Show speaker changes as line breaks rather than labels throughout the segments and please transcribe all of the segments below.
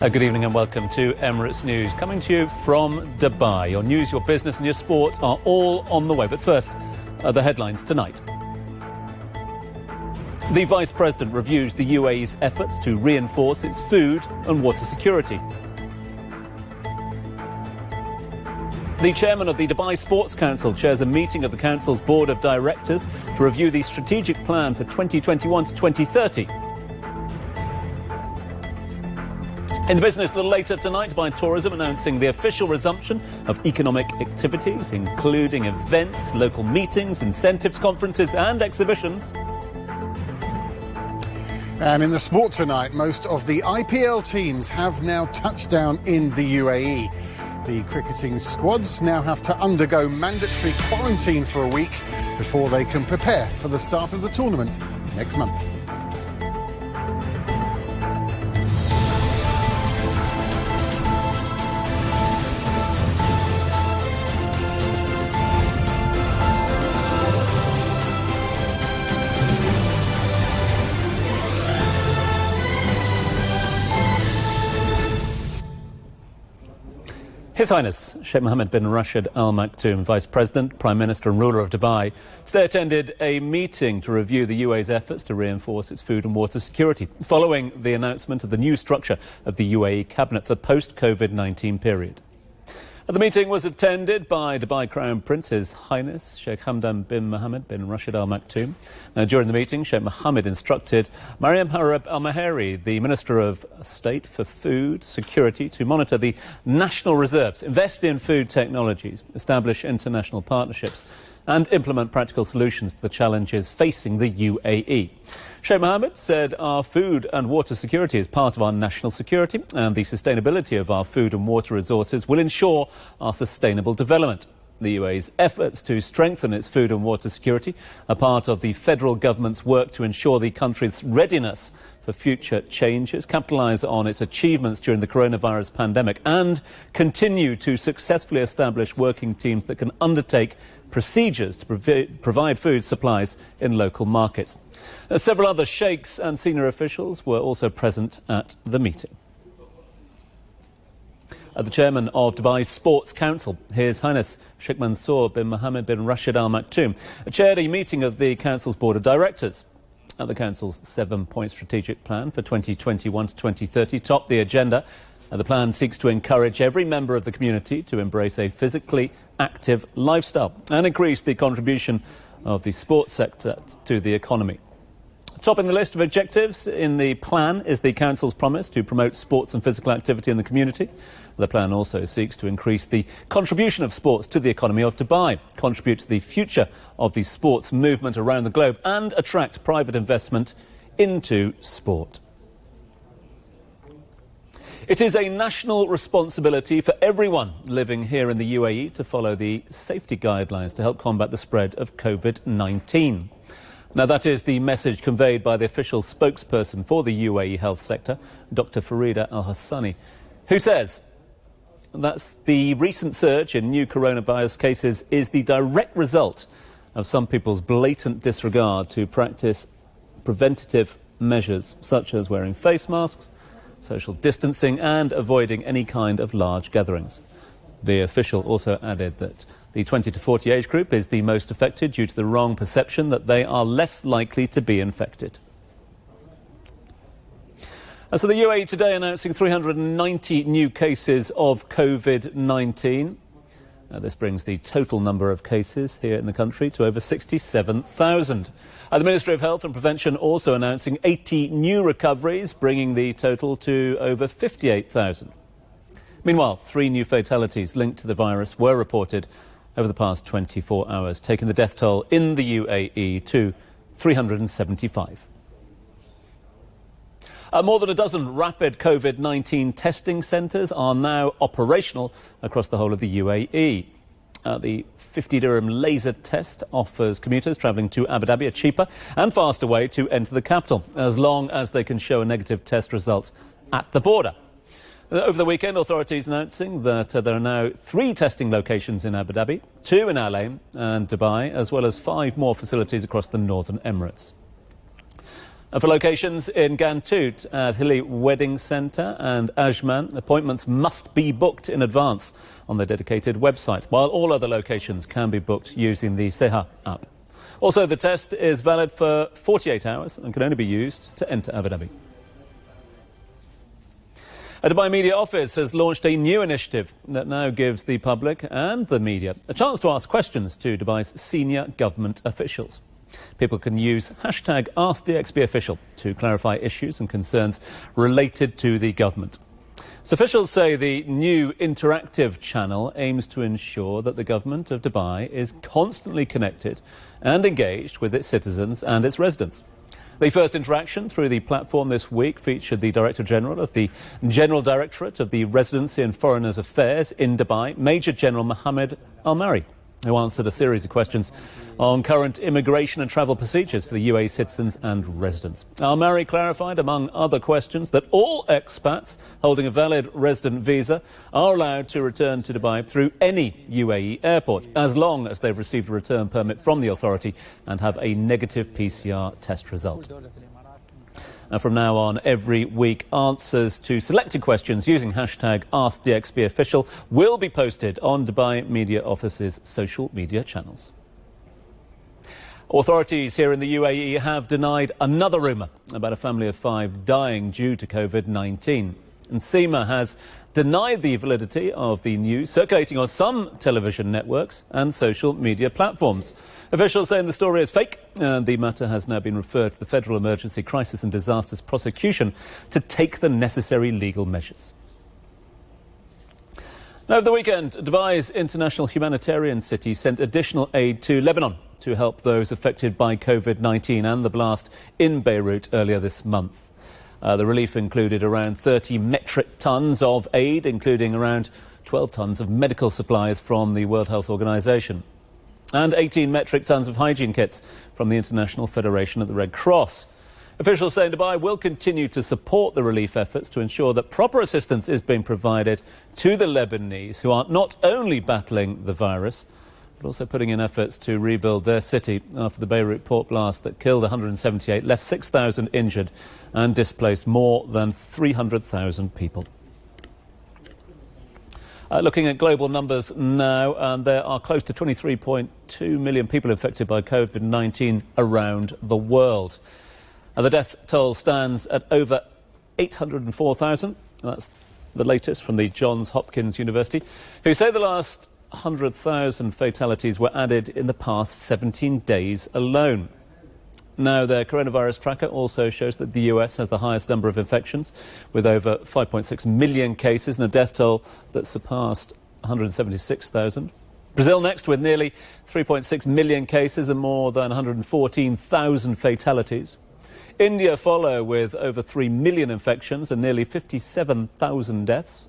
Good evening and welcome to Emirates News, coming to you from Dubai. Your news, your business and your sport are all on the way. But first, the headlines tonight. The Vice President reviews the UAE's efforts to reinforce its food and water security. The chairman of the Dubai Sports Council chairs a meeting of the Council's Board of Directors to review the strategic plan for 2021 to 2030. In the business, a little later tonight, Dubai Tourism announcing the official resumption of economic activities, including events, local meetings, incentives, conferences and exhibitions.
And in the sport tonight, most of the IPL teams have now touched down in the UAE. The cricketing squads now have to undergo mandatory quarantine for a week before they can prepare for the start of the tournament next month. His Highness Sheikh Mohammed bin Rashid Al Maktoum, Vice President, Prime Minister and ruler of Dubai, today attended a meeting to review the UAE's efforts to reinforce its food and water security, following the announcement of the new structure of the UAE Cabinet for the post-Covid-19 period. The meeting was attended by Dubai Crown Prince, His Highness Sheikh Hamdan bin Mohammed bin Rashid Al Maktoum. During the meeting, Sheikh Mohammed instructed Mariam Harab Al Maheri, the Minister of State for Food Security, to monitor the national reserves, invest in food technologies, establish international partnerships and implement practical solutions to the challenges facing the UAE. Sheikh Mohammed said our food and water security is part of our national security, and the sustainability of our food and water resources will ensure our sustainable development. The UAE's efforts to strengthen its food and water security are part of the federal government's work to ensure the country's readiness for future changes, capitalise on its achievements during the coronavirus pandemic and continue to successfully establish working teams that can undertake procedures to provide food supplies in local markets. Several other sheikhs and senior officials were also present at the meeting. The chairman of Dubai Sports Council, His Highness Sheikh Mansour bin Mohammed bin Rashid Al Maktoum, chaired a meeting of the Council's Board of Directors. The Council's 7-point strategic plan for 2021 to 2030 topped the agenda. The plan seeks to encourage every member of the community to embrace a physically active lifestyle and increase the contribution of the sports sector to the economy. Topping the list of objectives in the plan is the Council's promise to promote sports and physical activity in the community. The plan also seeks to increase the contribution of sports to the economy of Dubai, contribute to the future of the sports movement around the globe and attract private investment into sport. It is a national responsibility for everyone living here in the UAE to follow the safety guidelines to help combat the spread of Covid-19. Now, that is the message conveyed by the official spokesperson for the UAE Health Sector, Dr. Farida Al-Hassani, who says that the recent surge in new coronavirus cases is the direct result of some people's blatant disregard to practice preventative measures such as wearing face masks, social distancing and avoiding any kind of large gatherings. The official also added that the 20 to 40 age group is the most affected due to the wrong perception that they are less likely to be infected. So the UAE today announcing 390 new cases of Covid-19. This brings the total number of cases here in the country to over 67,000. The Ministry of Health and Prevention also announcing 80 new recoveries, bringing the total to over 58,000. Meanwhile, 3 new fatalities linked to the virus were reported over the past 24 hours, taking the death toll in the UAE to 375. More than a dozen rapid Covid-19 testing centres are now operational across the whole of the UAE. The 50 dirham laser test offers commuters travelling to Abu Dhabi a cheaper and faster way to enter the capital, as long as they can show a negative test result at the border. Over the weekend, authorities announcing that there are now 3 testing locations in Abu Dhabi, 2 in Al Ain and Dubai, as well as 5 more facilities across the Northern Emirates. For locations in Gantut at Hilly Wedding Centre and Ajman, appointments must be booked in advance on the dedicated website, while all other locations can be booked using the Seha app. Also, the test is valid for 48 hours and can only be used to enter Abu Dhabi. A Dubai Media Office has launched a new initiative that now gives the public and the media a chance to ask questions to Dubai's senior government officials. People can use hashtag AskDXP official to clarify issues and concerns related to the government. So officials say the new interactive channel aims to ensure that the government of Dubai is constantly connected and engaged with its citizens and its residents. The first interaction through the platform this week featured the Director General of the General Directorate of the Residency and Foreigners Affairs in Dubai, Major General Mohammed Al-Mari, who answered a series of questions on current immigration and travel procedures for the UAE citizens and residents. Al-Mari clarified, among other questions, that all expats holding a valid resident visa are allowed to return to Dubai through any UAE airport, as long as they've received a return permit from the authority and have a negative PCR test result. From now on, every week, answers to selected questions using hashtag AskDXPOfficial will be posted on Dubai Media Office's social media channels. Authorities here in the UAE have denied another rumour about a family of 5 dying due to Covid-19. And SEMA has denied the validity of the news circulating on some television networks and social media platforms. Officials saying the story is fake, and the matter has now been referred to the Federal Emergency Crisis and Disasters Prosecution to take the necessary legal measures. Now, over the weekend, Dubai's international humanitarian city sent additional aid to Lebanon to help those affected by Covid-19 and the blast in Beirut earlier this month. The relief included around 30 metric tons of aid, including around 12 tons of medical supplies from the World Health Organization, and 18 metric tons of hygiene kits from the International Federation of the Red Cross. Officials say Dubai will continue to support the relief efforts to ensure that proper assistance is being provided to the Lebanese, who are not only battling the virus, but also putting in efforts to rebuild their city after the Beirut port blast that killed 178, left 6,000 injured and displaced more than 300,000 people. Looking at global numbers now, and there are close to 23.2 million people infected by Covid-19 around the world. The death toll stands at over 804,000. That's the latest from the Johns Hopkins University, who say the last 100,000 fatalities were added in the past 17 days alone. Now, their coronavirus tracker also shows that the US has the highest number of infections, with over 5.6 million cases and a death toll that surpassed 176,000. Brazil next, with nearly 3.6 million cases and more than 114,000 fatalities. India follow with over 3 million infections and nearly 57,000 deaths.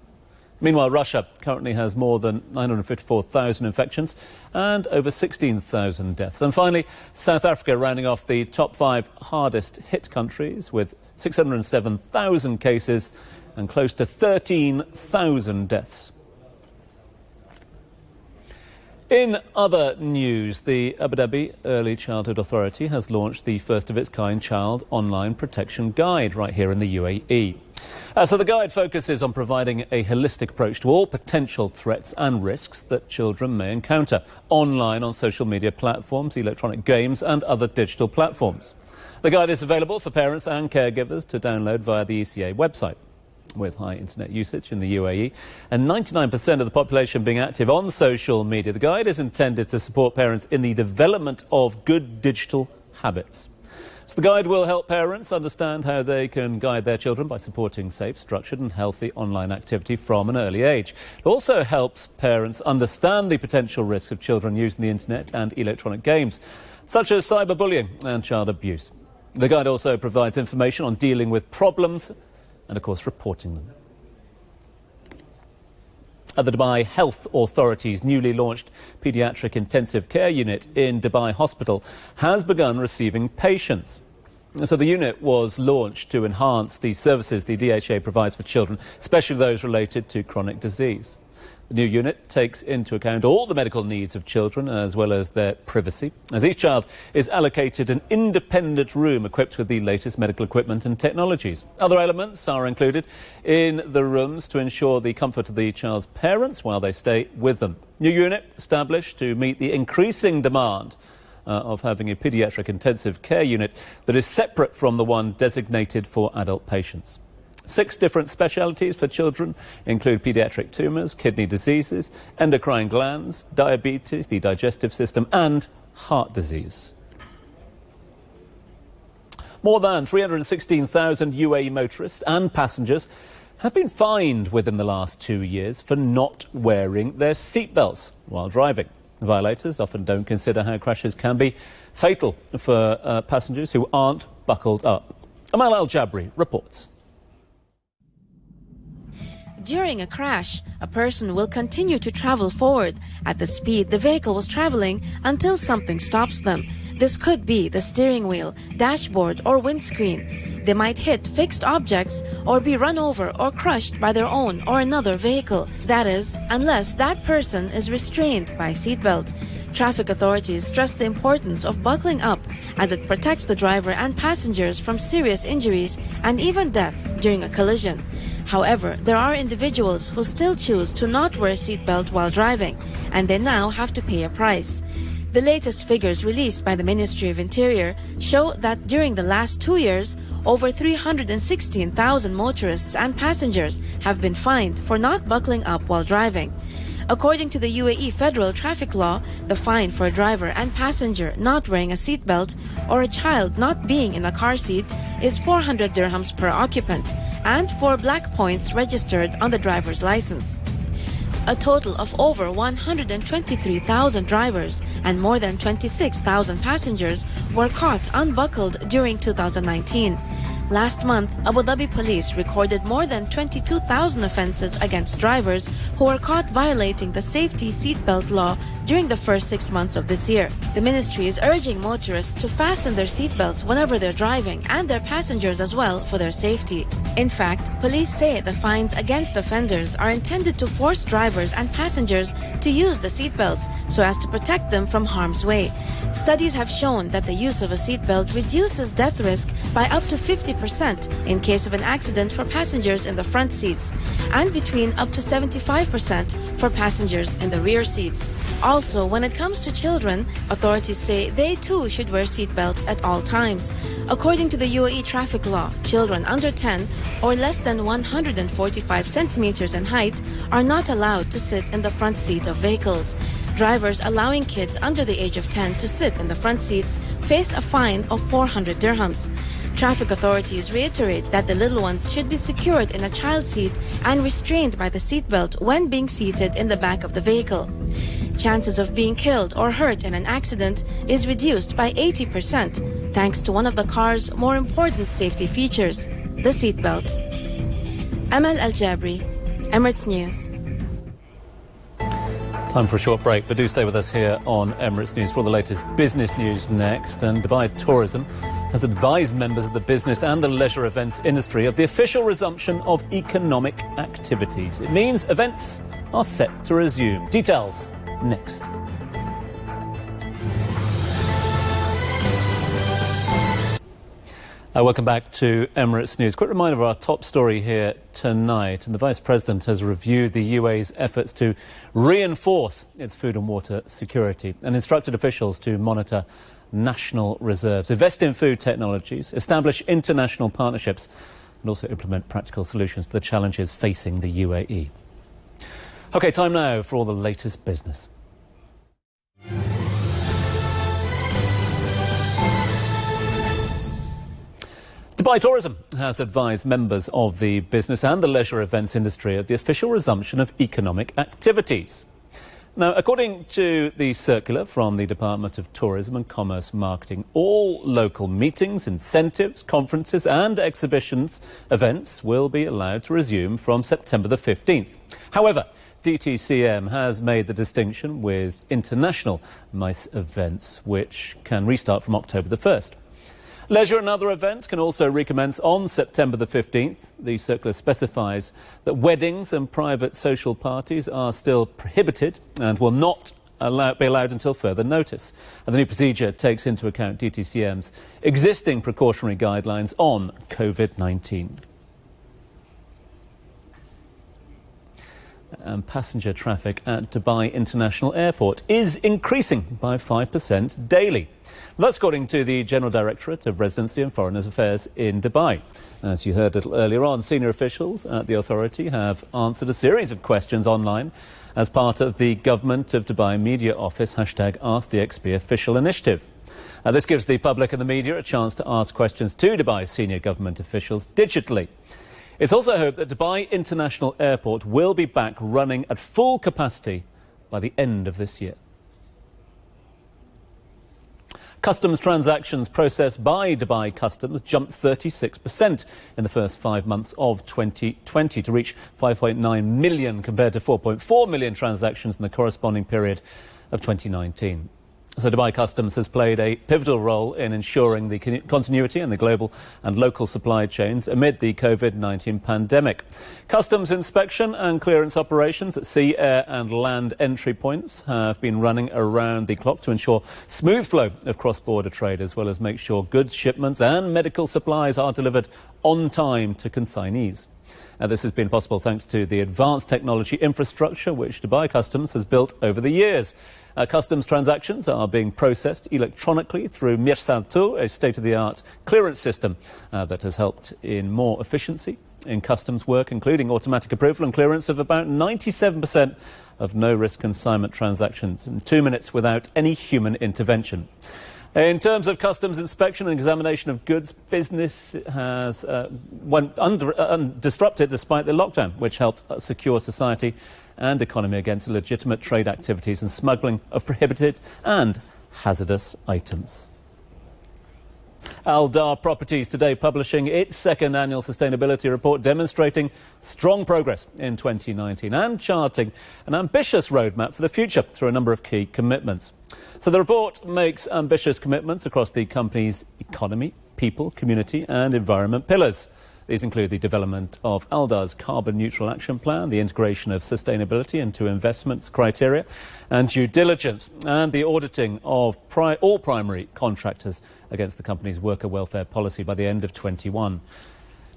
Meanwhile, Russia currently has more than 954,000 infections and over 16,000 deaths. And finally, South Africa rounding off the top 5 hardest hit countries with 607,000 cases and close to 13,000 deaths. In other news, the Abu Dhabi Early Childhood Authority has launched the first of its kind Child Online Protection Guide right here in the UAE. So the guide focuses on providing a holistic approach to all potential threats and risks that children may encounter online on social media platforms, electronic games and other digital platforms. The guide is available for parents and caregivers to download via the ECA website. With high internet usage in the UAE and 99% of the population being active on social media, the guide is intended to support parents in the development of good digital habits. So the guide will help parents understand how they can guide their children by supporting safe, structured and healthy online activity from an early age. It also helps parents understand the potential risks of children using the internet and electronic games, such as cyberbullying and child abuse. The guide also provides information on dealing with problems and, of course, reporting them. At the Dubai Health Authority's newly launched pediatric intensive care unit in Dubai Hospital has begun receiving patients. So the unit was launched to enhance the services the DHA provides for children, especially those related to chronic disease. The new unit takes into account all the medical needs of children as well as their privacy, as each child is allocated an independent room equipped with the latest medical equipment and technologies. Other elements are included in the rooms to ensure the comfort of the child's parents while they stay with them. New unit established to meet the increasing demand of having a pediatric intensive care unit that is separate from the one designated for adult patients. 6 different specialties for children include pediatric tumours, kidney diseases, endocrine glands, diabetes, the digestive system and heart disease. More than 316,000 UAE motorists and passengers have been fined within the last 2 years for not wearing their seatbelts while driving. Violators often don't consider how crashes can be fatal for passengers who aren't buckled up. Amal Al-Jabri reports.
During a crash, a person will continue to travel forward at the speed the vehicle was traveling until something stops them. This could be the steering wheel, dashboard or windscreen. They might hit fixed objects or be run over or crushed by their own or another vehicle. That is, unless that person is restrained by seatbelt. Traffic authorities stress the importance of buckling up as it protects the driver and passengers from serious injuries and even death during a collision. However, there are individuals who still choose to not wear a seatbelt while driving, and they now have to pay a price. The latest figures released by the Ministry of Interior show that during the last 2 years, over 316,000 motorists and passengers have been fined for not buckling up while driving. According to the UAE federal traffic law, the fine for a driver and passenger not wearing a seatbelt or a child not being in a car seat is 400 dirhams per occupant and 4 black points registered on the driver's license. A total of over 123,000 drivers and more than 26,000 passengers were caught unbuckled during 2019. Last month, Abu Dhabi police recorded more than 22,000 offences against drivers who were caught violating the safety seatbelt law during the first 6 months of this year. The ministry is urging motorists to fasten their seatbelts whenever they're driving and their passengers as well for their safety. In fact, police say the fines against offenders are intended to force drivers and passengers to use the seatbelts so as to protect them from harm's way. Studies have shown that the use of a seatbelt reduces death risk by up to 50% in case of an accident for passengers in the front seats and between up to 75% for passengers in the rear seats. Also, when it comes to children, authorities say they too should wear seatbelts at all times. According to the UAE traffic law, children under 10 or less than 145 centimeters in height are not allowed to sit in the front seat of vehicles. Drivers allowing kids under the age of 10 to sit in the front seats face a fine of 400 dirhams. Traffic authorities reiterate that the little ones should be secured in a child seat and restrained by the seatbelt when being seated in the back of the vehicle. Chances of being killed or hurt in an accident is reduced by 80% thanks to one of the car's more important safety features, the seatbelt. Amal Al-Jabri, Emirates News.
Time for a short break, but do stay with us here on Emirates News for the latest business news next. And Dubai Tourism has advised members of the business and the leisure events industry of the official resumption of economic activities. It means events are set to resume. Details next. Welcome back to Emirates News. Quick reminder of our top story here tonight. And the Vice President has reviewed the UAE's efforts to reinforce its food and water security and instructed officials to monitor national reserves, invest in food technologies, establish international partnerships and also implement practical solutions to the challenges facing the UAE. OK, time now for all the latest business. Dubai Tourism has advised members of the business and the leisure events industry of the official resumption of economic activities. Now, according to the circular from the Department of Tourism and Commerce Marketing, all local meetings, incentives, conferences and exhibitions events will be allowed to resume from September the 15th. However, DTCM has made the distinction with international MICE events, which can restart from October the 1st. Leisure and other events can also recommence on September the 15th. The circular specifies that weddings and private social parties are still prohibited and will not be allowed until further notice. And the new procedure takes into account DTCM's existing precautionary guidelines on COVID-19. And passenger traffic at Dubai International Airport is increasing by 5% daily. That's according to the General Directorate of Residency and Foreigners Affairs in Dubai. As you heard a little earlier on, senior officials at the authority have answered a series of questions online as part of the Government of Dubai Media Office #AskDXP official initiative. This gives the public and the media a chance to ask questions to Dubai's senior government officials digitally. It's also hoped that Dubai International Airport will be back running at full capacity by the end of this year. Customs transactions processed by Dubai Customs jumped 36% in the first 5 months of 2020 to reach 5.9 million compared to 4.4 million transactions in the corresponding period of 2019. So Dubai Customs has played a pivotal role in ensuring the continuity in the global and local supply chains amid the COVID-19 pandemic. Customs inspection and clearance operations at sea, air and land entry points have been running around the clock to ensure smooth flow of cross-border trade, as well as make sure goods shipments and medical supplies are delivered on time to consignees. This has been possible thanks to the advanced technology infrastructure which Dubai Customs has built over the years. Customs transactions are being processed electronically through Mirsal2, a state-of-the-art clearance system that has helped in more efficiency in customs work, including automatic approval and clearance of about 97% of no-risk consignment transactions in 2 minutes without any human intervention. In terms of customs inspection and examination of goods, business has went undisrupted despite the lockdown, which helped secure society and economy against legitimate trade activities and smuggling of prohibited and hazardous items. Aldar Properties today publishing its second annual sustainability report, demonstrating strong progress in 2019 and charting an ambitious roadmap for the future through a number of key commitments. So the report makes ambitious commitments across the company's economy, people, community and environment pillars. These include the development of Aldar's carbon neutral action plan, the integration of sustainability into investments criteria and due diligence, and the auditing of all primary contractors against the company's worker welfare policy by the end of 2021.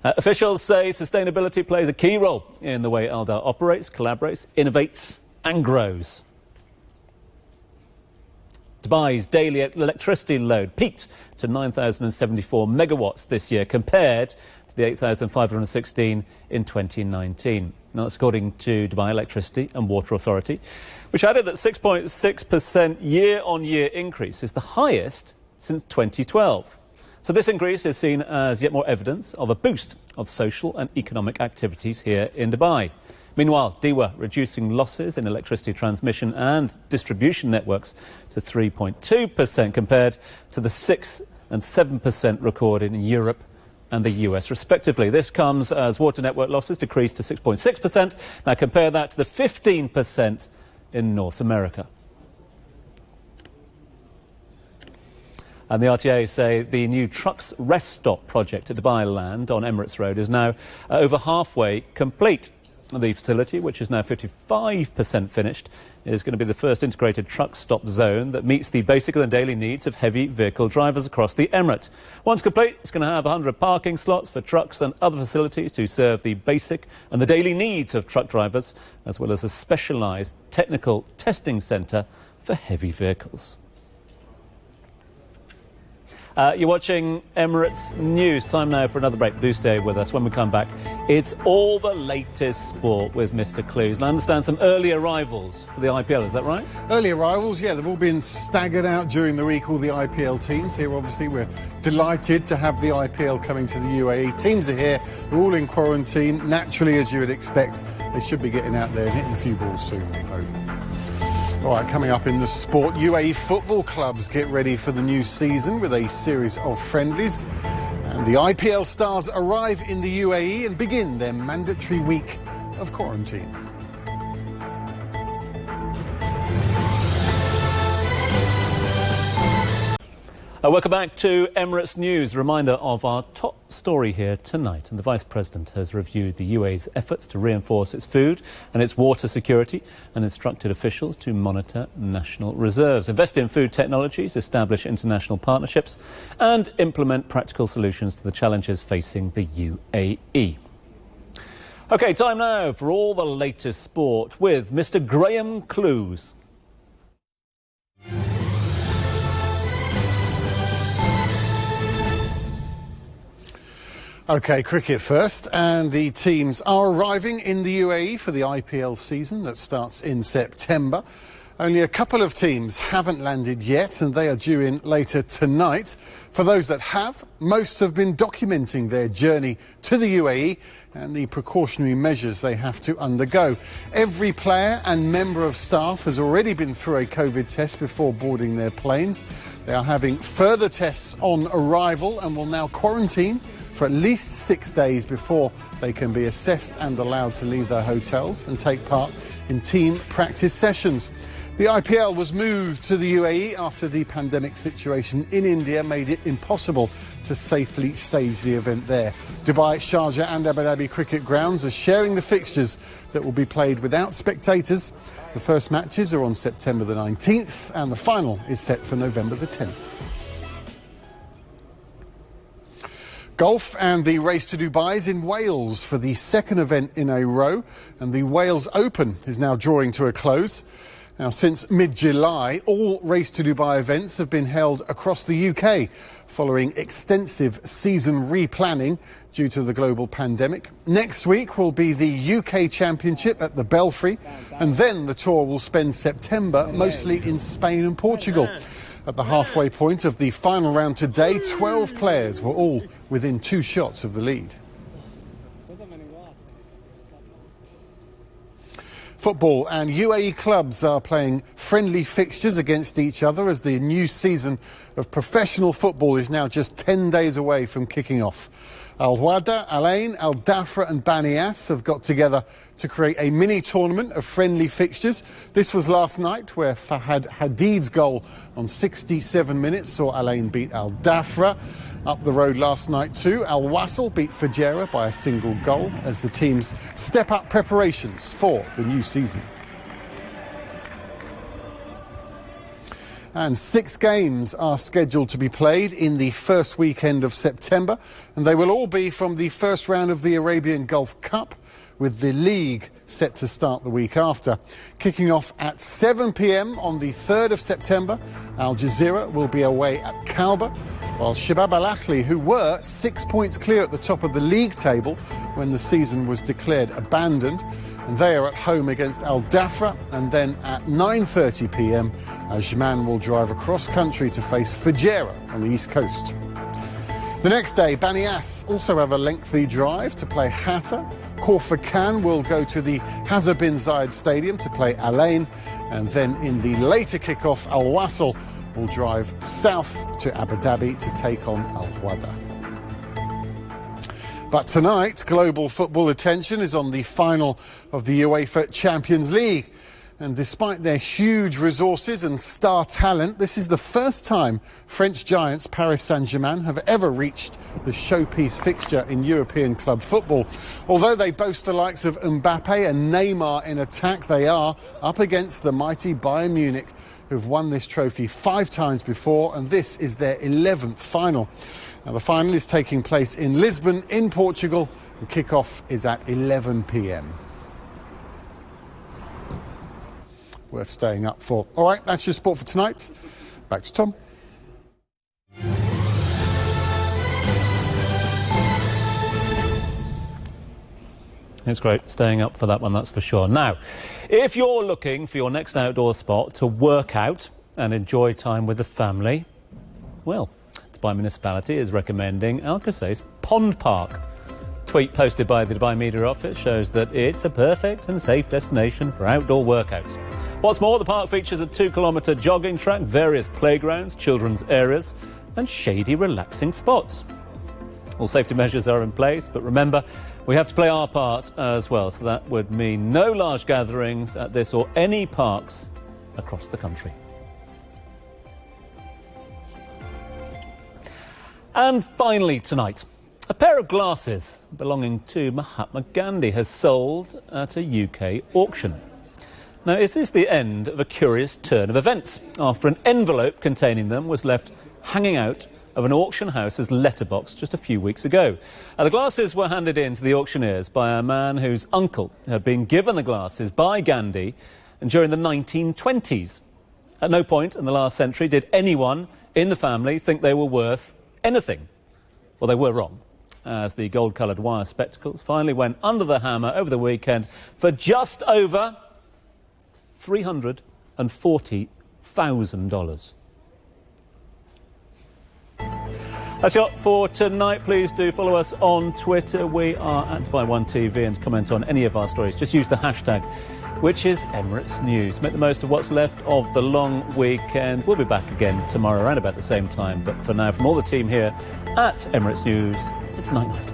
Officials say sustainability plays a key role in the way Aldar operates, collaborates, innovates and grows. Dubai's daily electricity load peaked to 9,074 megawatts this year compared to the 8,516 in 2019. Now, that's according to Dubai Electricity and Water Authority, which added that 6.6% year-on-year increase is the highest since 2012. So this increase is seen as yet more evidence of a boost of social and economic activities here in Dubai. Meanwhile, DEWA reducing losses in electricity transmission and distribution networks to 3.2% compared to the 6% and 7% recorded in Europe and the US, respectively. This comes as water network losses decreased to 6.6%. Now compare that to the 15% in North America. And the RTA say the new trucks rest stop project at Dubai Land on Emirates Road is now over halfway complete. The facility, which is now 55% finished, is going to be the first integrated truck stop zone that meets the basic and daily needs of heavy vehicle drivers across the Emirates. Once complete, it's going to have 100 parking slots for trucks and other facilities to serve the basic and the daily needs of truck drivers, as well as a specialised technical testing centre for heavy vehicles. You're watching Emirates News. Time now for another break. Do stay with us. When we come back, it's all the latest sport with Mr. Clues. And I understand some early arrivals for the IPL, is that right?
Early arrivals, yeah. They've all been staggered out during the week, all the IPL teams. Here, obviously, we're delighted to have the IPL coming to the UAE. Teams are here. They're all in quarantine. Naturally, as you would expect, they should be getting out there and hitting a few balls soon, we hope. All right, coming up in the sport, UAE football clubs get ready for the new season with a series of friendlies. And the IPL stars arrive in the UAE and begin their mandatory week of quarantine.
Welcome back to Emirates News. Reminder of our top story here tonight. And the Vice President has reviewed the UAE's efforts to reinforce its food and its water security and instructed officials to monitor national reserves, invest in food technologies, establish international partnerships and implement practical solutions to the challenges facing the UAE. OK, time now for all the latest sport with Mr. Graham Clues.
OK, cricket first, and the teams are arriving in the UAE for the IPL season that starts in September. Only a couple of teams haven't landed yet, and they are due in later tonight. For those that have, most have been documenting their journey to the UAE and the precautionary measures they have to undergo. Every player and member of staff has already been through a COVID test before boarding their planes. They are having further tests on arrival and will now quarantine for at least 6 days before they can be assessed and allowed to leave their hotels and take part in team practice sessions. The IPL was moved to the UAE after the pandemic situation in India made it impossible to safely stage the event there. Dubai, Sharjah and Abu Dhabi cricket grounds are sharing the fixtures that will be played without spectators. The first matches are on September the 19th and the final is set for November the 10th. Golf and the race to Dubai is in Wales for the second event in a row, and the Wales Open is now drawing to a close. Now, since mid-July, all Race to Dubai events have been held across the UK following extensive season replanning due to the global pandemic. Next week will be the UK Championship at the Belfry, and then the tour will spend September mostly in Spain and Portugal. At the halfway point of the final round today, 12 players were all within 2 shots of the lead. Football and UAE clubs are playing friendly fixtures against each other as the new season of professional football is now just 10 days away from kicking off. Al Wada, Al Ain, Al Dhafra and Banias have got together to create a mini tournament of friendly fixtures. This was last night where Fahad Hadid's goal on 67 minutes saw Al Ain beat Al Dhafra. Up the road last night too, Al Wasl beat Fujairah by a single goal as the teams step up preparations for the new season. And 6 games are scheduled to be played in the first weekend of September, and they will all be from the first round of the Arabian Gulf Cup, with the league set to start the week after. Kicking off at 7 p.m. on the 3rd of September, Al Jazeera will be away at Kalba, while Shabab Al Ahly, who were 6 points clear at the top of the league table when the season was declared abandoned, and they are at home against Al Dhafra. And then at 9:30 p.m, Ajman will drive across country to face Fujairah on the east coast. The next day, Banias also have a lengthy drive to play Hatta. Khor Khan will go to the Hazar bin Zayed Stadium to play Al Ain, and then in the later kick-off, Al Wasl will drive south to Abu Dhabi to take on Al Wada. But tonight, global football attention is on the final of the UEFA Champions League. And despite their huge resources and star talent, this is the first time French giants Paris Saint-Germain have ever reached the showpiece fixture in European club football. Although they boast the likes of Mbappe and Neymar in attack, they are up against the mighty Bayern Munich, who've won this trophy 5 times before, and this is their 11th final. Now, the final is taking place in Lisbon, in Portugal, and kick-off is at 11 p.m. Worth staying up for. All right, that's your sport for tonight. Back to Tom.
It's great staying up for that one, that's for sure. Now, if you're looking for your next outdoor spot to work out and enjoy time with the family, well, Dubai Municipality is recommending Al Qusays Pond Park. Tweet posted by the Dubai Media Office shows that it's a perfect and safe destination for outdoor workouts. What's more, the park features a 2-kilometre jogging track, various playgrounds, children's areas and shady, relaxing spots. All safety measures are in place, but remember, we have to play our part as well. So that would mean no large gatherings at this or any parks across the country. And finally tonight, a pair of glasses belonging to Mahatma Gandhi has sold at a UK auction. Now, is this the end of a curious turn of events after an envelope containing them was left hanging out of an auction house's letterbox just a few weeks ago? The glasses were handed in to the auctioneers by a man whose uncle had been given the glasses by Gandhi during the 1920s. At no point in the last century did anyone in the family think they were worth anything. Well, they were wrong, as the gold-coloured wire spectacles finally went under the hammer over the weekend for just over $340,000. That's it for tonight. Please do follow us on Twitter. We are at Dubai1TV, and to comment on any of our stories, just use the hashtag, which is Emirates News. Make the most of what's left of the long weekend. We'll be back again tomorrow around about the same time. But for now, from all the team here at Emirates News, it's night-night.